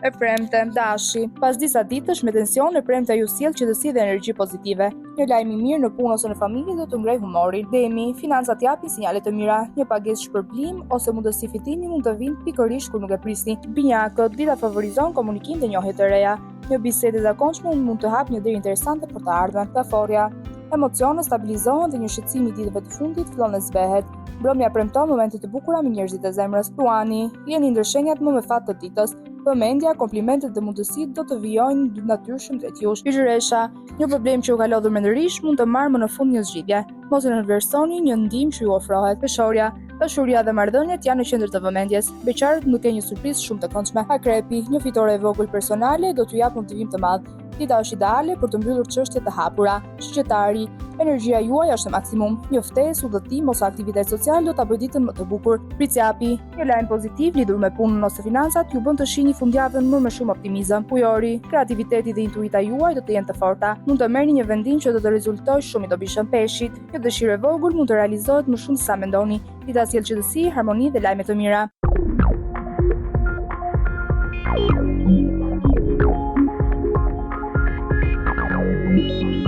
E premte, dashi. Pas disa ditësh me tension, e premte ju sjell qetësi dhe energji pozitive. Një lajm i mirë në punë ose në familje do të ngrejë humorin. Demi, financat japin sinjale të mira. Një pagesë shpërblim ose mundësi fitimi mund të vinë pikërisht kur nuk e prisni. Binjakët, dita favorizon komunikim dhe njohje të reja. Një bisedë e zakonshme mund të hap një derë interesante për të ardhmen. Taforia. Emocionet stabilizohen dhe një shqetësim i ditëve të fundit fillon të zbehet. Mbrëmja premton momente të bukura me njerëzit e zemrës. Tuani, jeni ndër shenjat më me fat të ditës. Vëmendja, komplimentet dhe mundësitë do të vijojnë natyrshëm drejt jush. Ygjëresha, një problem që u ka lodhur mendërisht mund të marrë më në fund një zgjidhje. Mos e nënvlerësoni një ndihmë që ju ofrohet. Peshorja, dashuria dhe marrëdhëniet janë në qendër të vëmendjes. Beqarët nuk kanë një surprizë shumë të këndshme. Akrepi, një fitore e vogël personale do t'ju japë motivim të madh. Dita është ideale për të mbyllur çështje të hapura. Shqetëtari, energjia juaj është në maksimum. Një ftesë, udhëtim ose aktivitet social do ta bëjë ditën më të bukur. Priciapi, një lajm pozitiv lidhur me punën ose financat ju bën të shihni fundjavën më me shumë optimizëm. Ujori, kreativiteti dhe intuita juaj do të jenë të forta. Mund të merrni një vendim që do të rezultojë shumë i dobishëm. Peshqit, një dëshirë e vogël mund të realizohet më shumë se sa mendoni. Dita sjell qetësi, harmoni dhe lajme të mira. Thank you.